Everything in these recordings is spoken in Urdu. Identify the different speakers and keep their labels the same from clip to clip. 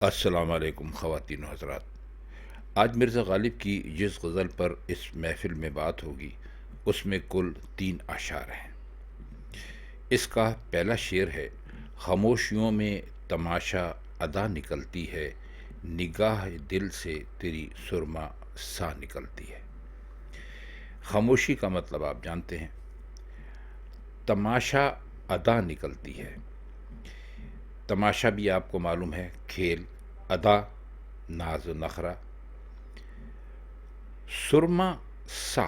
Speaker 1: السلام علیکم خواتین و حضرات۔ آج مرزا غالب کی جس غزل پر اس محفل میں بات ہوگی اس میں کل 3 اشعار ہیں۔ اس کا پہلا شعر ہے: خاموشیوں میں تماشا ادا نکلتی ہے، نگاہ دل سے تیری سرما سا نکلتی ہے۔ خاموشی کا مطلب آپ جانتے ہیں، تماشا ادا نکلتی ہے۔ تماشا بھی آپ کو معلوم ہے، کھیل، ادا ناز و نخرہ۔ سرما سا،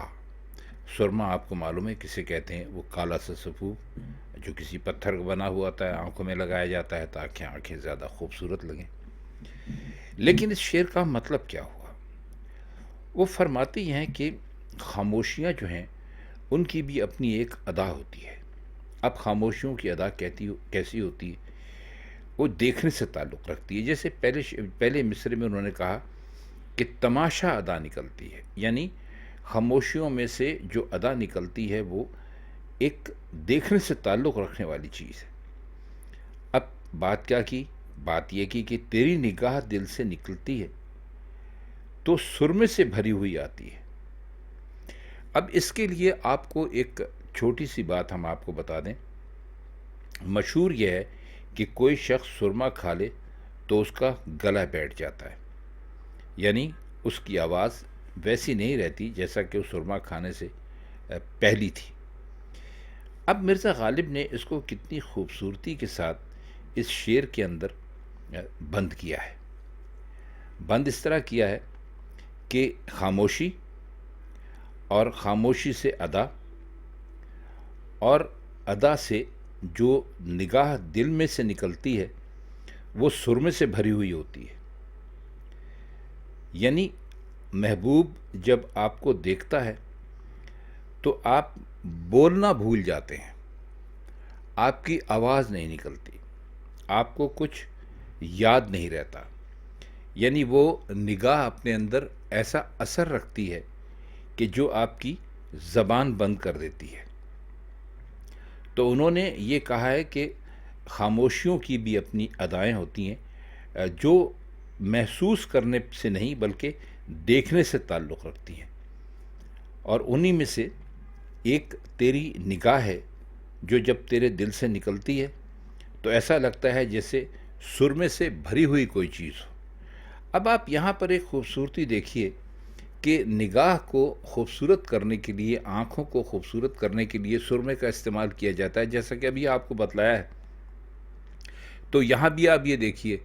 Speaker 1: سرما آپ کو معلوم ہے کسے کہتے ہیں، وہ کالا سا سفید جو کسی پتھر کا بنا ہوا ہوتا ہے، آنکھوں میں لگایا جاتا ہے تاکہ آنکھیں زیادہ خوبصورت لگیں۔ لیکن اس شعر کا مطلب کیا ہوا؟ وہ فرماتی ہیں کہ خاموشیاں جو ہیں ان کی بھی اپنی ایک ادا ہوتی ہے۔ اب خاموشیوں کی ادا کیسی ہوتی ہے؟ وہ دیکھنے سے تعلق رکھتی ہے۔ جیسے پہلے مصرے میں انہوں نے کہا کہ تماشا ادا نکلتی ہے، یعنی خاموشیوں میں سے جو ادا نکلتی ہے وہ ایک دیکھنے سے تعلق رکھنے والی چیز ہے۔ اب بات کیا کی؟ بات یہ کی کہ تیری نگاہ دل سے نکلتی ہے تو سرمے سے بھری ہوئی آتی ہے۔ اب اس کے لیے آپ کو ایک چھوٹی سی بات ہم آپ کو بتا دیں۔ مشہور یہ ہے کہ کوئی شخص سرما کھا لے تو اس کا گلا بیٹھ جاتا ہے، یعنی اس کی آواز ویسی نہیں رہتی جیسا کہ وہ سرما کھانے سے پہلی تھی۔ اب مرزا غالب نے اس کو کتنی خوبصورتی کے ساتھ اس شعر کے اندر بند کیا ہے۔ بند اس طرح کیا ہے کہ خاموشی اور خاموشی سے ادا، اور ادا سے جو نگاہ دل میں سے نکلتی ہے وہ سرمے سے بھری ہوئی ہوتی ہے۔ یعنی محبوب جب آپ کو دیکھتا ہے تو آپ بولنا بھول جاتے ہیں، آپ کی آواز نہیں نکلتی، آپ کو کچھ یاد نہیں رہتا۔ یعنی وہ نگاہ اپنے اندر ایسا اثر رکھتی ہے کہ جو آپ کی زبان بند کر دیتی ہے۔ تو انہوں نے یہ کہا ہے کہ خاموشیوں کی بھی اپنی ادائیں ہوتی ہیں جو محسوس کرنے سے نہیں بلکہ دیکھنے سے تعلق رکھتی ہیں، اور انہی میں سے ایک تیری نگاہ ہے جو جب تیرے دل سے نکلتی ہے تو ایسا لگتا ہے جیسے سرمے سے بھری ہوئی کوئی چیز ہو۔ اب آپ یہاں پر ایک خوبصورتی دیکھیے کہ نگاہ کو خوبصورت کرنے کے لیے، آنکھوں کو خوبصورت کرنے کے لیے سرمے کا استعمال کیا جاتا ہے، جیسا کہ ابھی آپ کو بتلایا ہے۔ تو یہاں بھی آپ یہ دیکھیے،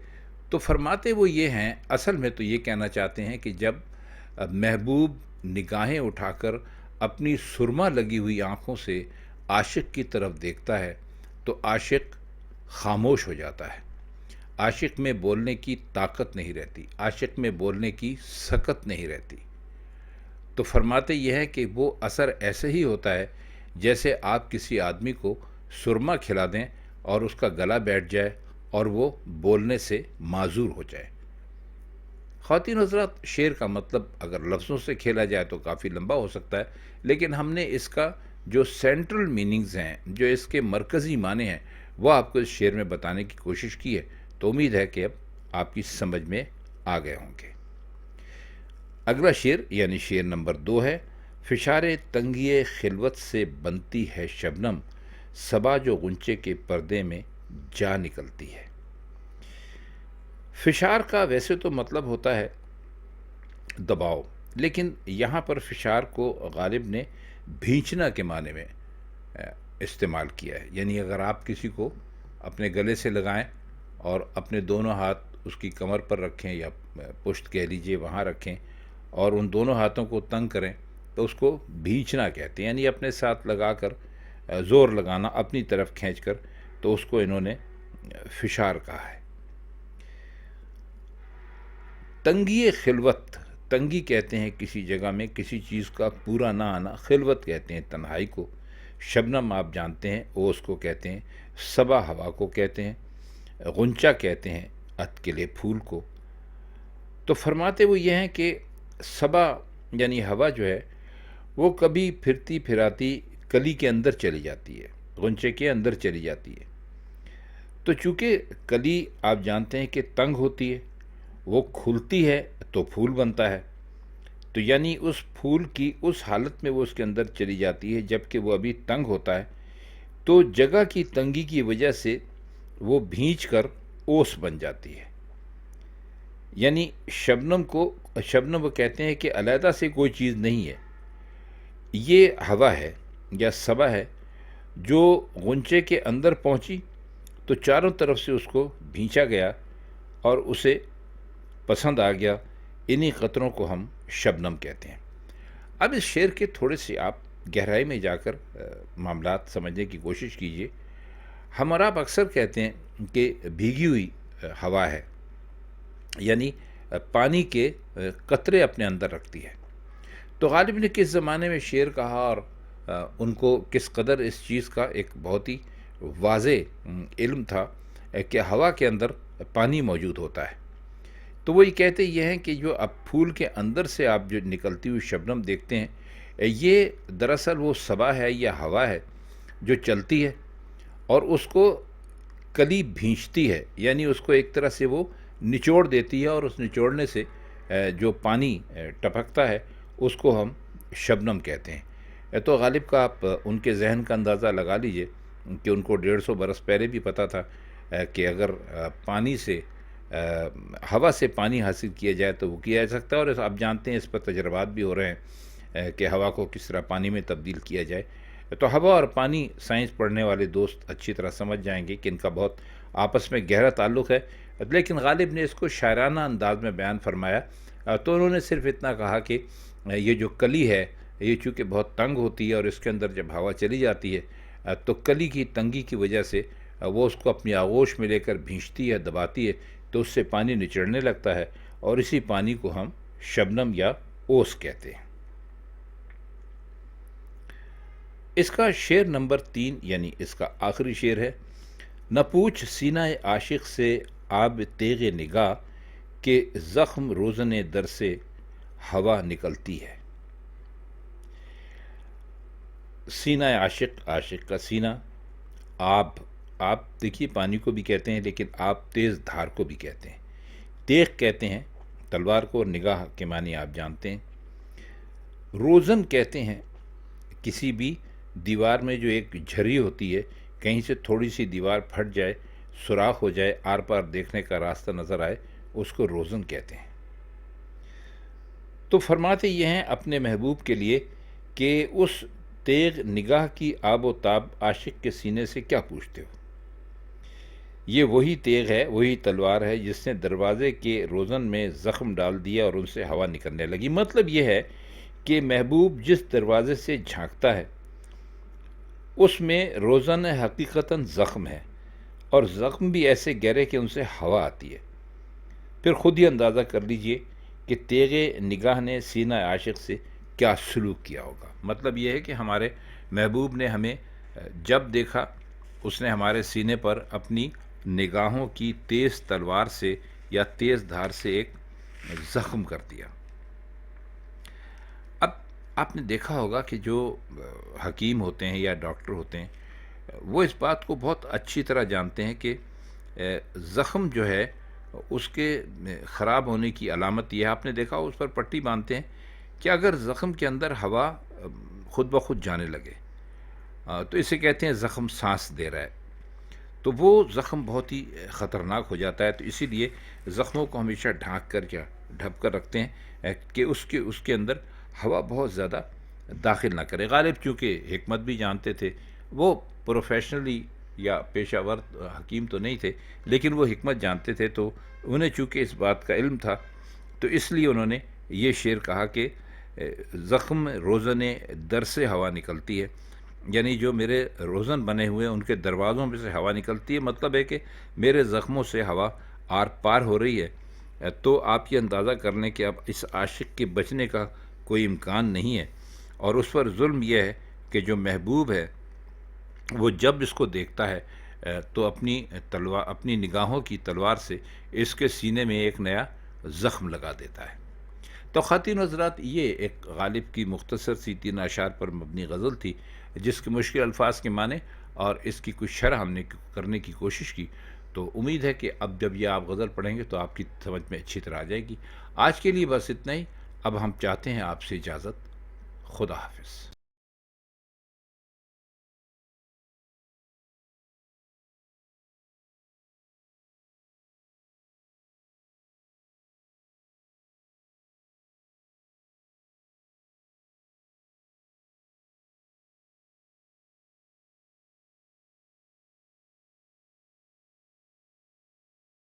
Speaker 1: تو فرماتے وہ یہ ہیں، اصل میں تو یہ کہنا چاہتے ہیں کہ جب محبوب نگاہیں اٹھا کر اپنی سرما لگی ہوئی آنکھوں سے عاشق کی طرف دیکھتا ہے تو عاشق خاموش ہو جاتا ہے۔ عاشق میں بولنے کی طاقت نہیں رہتی، عاشق میں بولنے کی سکت نہیں رہتی۔ تو فرماتے یہ ہے کہ وہ اثر ایسے ہی ہوتا ہے جیسے آپ کسی آدمی کو سرما کھلا دیں اور اس کا گلا بیٹھ جائے اور وہ بولنے سے معذور ہو جائے۔ خواتین حضرات، شعر کا مطلب اگر لفظوں سے کھیلا جائے تو کافی لمبا ہو سکتا ہے، لیکن ہم نے اس کا جو سینٹرل میننگز ہیں، جو اس کے مرکزی معنی ہیں، وہ آپ کو اس شعر میں بتانے کی کوشش کی ہے۔ تو امید ہے کہ اب آپ کی سمجھ میں آ گئے ہوں گے۔ اگلا شعر یعنی شعر نمبر 2 ہے: فشار تنگی خلوت سے بنتی ہے شبنم، صبا جو غنچے کے پردے میں جا نکلتی ہے۔ فشار کا ویسے تو مطلب ہوتا ہے دباؤ، لیکن یہاں پر فشار کو غالب نے بھینچنا کے معنی میں استعمال کیا ہے۔ یعنی اگر آپ کسی کو اپنے گلے سے لگائیں اور اپنے دونوں ہاتھ اس کی کمر پر رکھیں یا پشت کہہ لیجئے وہاں رکھیں اور ان دونوں ہاتھوں کو تنگ کریں تو اس کو بھینچنا کہتے ہیں، یعنی اپنے ساتھ لگا کر زور لگانا، اپنی طرف کھینچ کر، تو اس کو انہوں نے فشار کہا ہے۔ تنگی خلوت، تنگی کہتے ہیں کسی جگہ میں کسی چیز کا پورا نہ آنا، خلوت کہتے ہیں تنہائی کو، شبنم آپ جانتے ہیں اوس کو کہتے ہیں، صبا ہوا کو کہتے ہیں، غنچہ کہتے ہیں اتکلے پھول کو۔ تو فرماتے وہ یہ ہیں کہ صبا یعنی ہوا جو ہے وہ کبھی پھرتی پھراتی کلی کے اندر چلی جاتی ہے، غنچے کے اندر چلی جاتی ہے۔ تو چونکہ کلی آپ جانتے ہیں کہ تنگ ہوتی ہے، وہ کھلتی ہے تو پھول بنتا ہے، تو یعنی اس پھول کی اس حالت میں وہ اس کے اندر چلی جاتی ہے جب کہ وہ ابھی تنگ ہوتا ہے، تو جگہ کی تنگی کی وجہ سے وہ بھینچ کر اوس بن جاتی ہے۔ یعنی شبنم وہ کہتے ہیں کہ علیحدہ سے کوئی چیز نہیں ہے، یہ ہوا ہے یا صبا ہے جو غنچے کے اندر پہنچی تو چاروں طرف سے اس کو بھینچا گیا اور اسے پسند آ گیا۔ انہی قطروں کو ہم شبنم کہتے ہیں۔ اب اس شعر کے تھوڑے سے آپ گہرائی میں جا کر معاملات سمجھنے کی کوشش کیجئے۔ ہم اور آپ اکثر کہتے ہیں کہ بھیگی ہوئی ہوا ہے، یعنی پانی کے قطرے اپنے اندر رکھتی ہے۔ تو غالب نے کس زمانے میں شعر کہا اور ان کو کس قدر اس چیز کا ایک بہت ہی واضح علم تھا کہ ہوا کے اندر پانی موجود ہوتا ہے۔ تو وہی کہتے یہ ہیں کہ جو اب پھول کے اندر سے آپ جو نکلتی ہوئی شبنم دیکھتے ہیں، یہ دراصل وہ صبا ہے یا ہوا ہے جو چلتی ہے اور اس کو کلی بھینچتی ہے، یعنی اس کو ایک طرح سے وہ نچوڑ دیتی ہے اور اس نچوڑنے سے جو پانی ٹپکتا ہے اس کو ہم شبنم کہتے ہیں۔ تو غالب کا آپ ان کے ذہن کا اندازہ لگا لیجئے کہ ان کو 150 برس پہلے بھی پتہ تھا کہ اگر پانی سے ہوا سے پانی حاصل کیا جائے تو وہ کیا جا سکتا ہے، اور آپ جانتے ہیں اس پر تجربات بھی ہو رہے ہیں کہ ہوا کو کس طرح پانی میں تبدیل کیا جائے۔ تو ہوا اور پانی سائنس پڑھنے والے دوست اچھی طرح سمجھ جائیں گے کہ ان کا بہت آپس میں گہرا تعلق ہے، لیکن غالب نے اس کو شاعرانہ انداز میں بیان فرمایا۔ تو انہوں نے صرف اتنا کہا کہ یہ جو کلی ہے یہ چونکہ بہت تنگ ہوتی ہے اور اس کے اندر جب ہوا چلی جاتی ہے تو کلی کی تنگی کی وجہ سے وہ اس کو اپنی آغوش میں لے کر بھینچتی ہے، دباتی ہے، تو اس سے پانی نچڑنے لگتا ہے اور اسی پانی کو ہم شبنم یا اوس کہتے ہیں۔ اس کا شعر نمبر 3 یعنی اس کا آخری شعر ہے: نہ پوچھ سینہ عاشق سے آب تیغ نگاہ، کہ زخم روزن در سے ہوا نکلتی ہے۔ سینہ عاشق کا سینہ، آپ دیکھیے پانی کو بھی کہتے ہیں لیکن آپ تیز دھار کو بھی کہتے ہیں، تیغ کہتے ہیں تلوار کو، اور نگاہ کے معنی آپ جانتے ہیں۔ روزن کہتے ہیں کسی بھی دیوار میں جو ایک جھری ہوتی ہے، کہیں سے تھوڑی سی دیوار پھٹ جائے، سوراخ ہو جائے، آر پار دیکھنے کا راستہ نظر آئے، اس کو روزن کہتے ہیں۔ تو فرماتے یہ ہیں اپنے محبوب کے لیے کہ اس تیغ نگاہ کی آب و تاب عاشق کے سینے سے کیا پوچھتے ہو؟ یہ وہی تیغ ہے، وہی تلوار ہے جس نے دروازے کے روزن میں زخم ڈال دیا اور ان سے ہوا نکلنے لگی۔ مطلب یہ ہے کہ محبوب جس دروازے سے جھانکتا ہے اس میں روزن حقیقتاً زخم ہے، اور زخم بھی ایسے گہرے کہ ان سے ہوا آتی ہے۔ پھر خود ہی اندازہ کر لیجئے کہ تیغ نگاہ نے سینہ عاشق سے کیا سلوک کیا ہوگا۔ مطلب یہ ہے کہ ہمارے محبوب نے ہمیں جب دیکھا اس نے ہمارے سینے پر اپنی نگاہوں کی تیز تلوار سے یا تیز دھار سے ایک زخم کر دیا۔ اب آپ نے دیکھا ہوگا کہ جو حکیم ہوتے ہیں یا ڈاکٹر ہوتے ہیں وہ اس بات کو بہت اچھی طرح جانتے ہیں کہ زخم جو ہے اس کے خراب ہونے کی علامت یہ ہے، آپ نے دیکھا اس پر پٹی باندھتے ہیں کہ اگر زخم کے اندر ہوا خود بخود جانے لگے تو اسے کہتے ہیں زخم سانس دے رہا ہے، تو وہ زخم بہت ہی خطرناک ہو جاتا ہے۔ تو اسی لیے زخموں کو ہمیشہ ڈھک کر رکھتے ہیں کہ اس کے اندر ہوا بہت زیادہ داخل نہ کرے۔ غالب چونکہ حکمت بھی جانتے تھے، وہ پروفیشنلی یا پیشہ ور حکیم تو نہیں تھے لیکن وہ حکمت جانتے تھے، تو انہیں چونکہ اس بات کا علم تھا تو اس لیے انہوں نے یہ شعر کہا کہ زخم روزن در سے ہوا نکلتی ہے، یعنی جو میرے روزن بنے ہوئے ہیں ان کے دروازوں میں سے ہوا نکلتی ہے، مطلب ہے کہ میرے زخموں سے ہوا آر پار ہو رہی ہے۔ تو آپ یہ اندازہ کر لیں کہ اب اس عاشق کے بچنے کا کوئی امکان نہیں ہے، اور اس پر ظلم یہ ہے کہ جو محبوب ہے وہ جب اس کو دیکھتا ہے تو اپنی نگاہوں کی تلوار سے اس کے سینے میں ایک نیا زخم لگا دیتا ہے۔ تو خواتین و حضرات، یہ ایک غالب کی مختصر سی 3 اشعار پر مبنی غزل تھی جس کے مشکل الفاظ کے معنی اور اس کی کچھ شرح ہم نے کرنے کی کوشش کی۔ تو امید ہے کہ اب جب یہ آپ غزل پڑھیں گے تو آپ کی سمجھ میں اچھی طرح آ جائے گی. آج کے لیے بس اتنا ہی. اب ہم چاہتے ہیں آپ سے اجازت. خدا حافظ.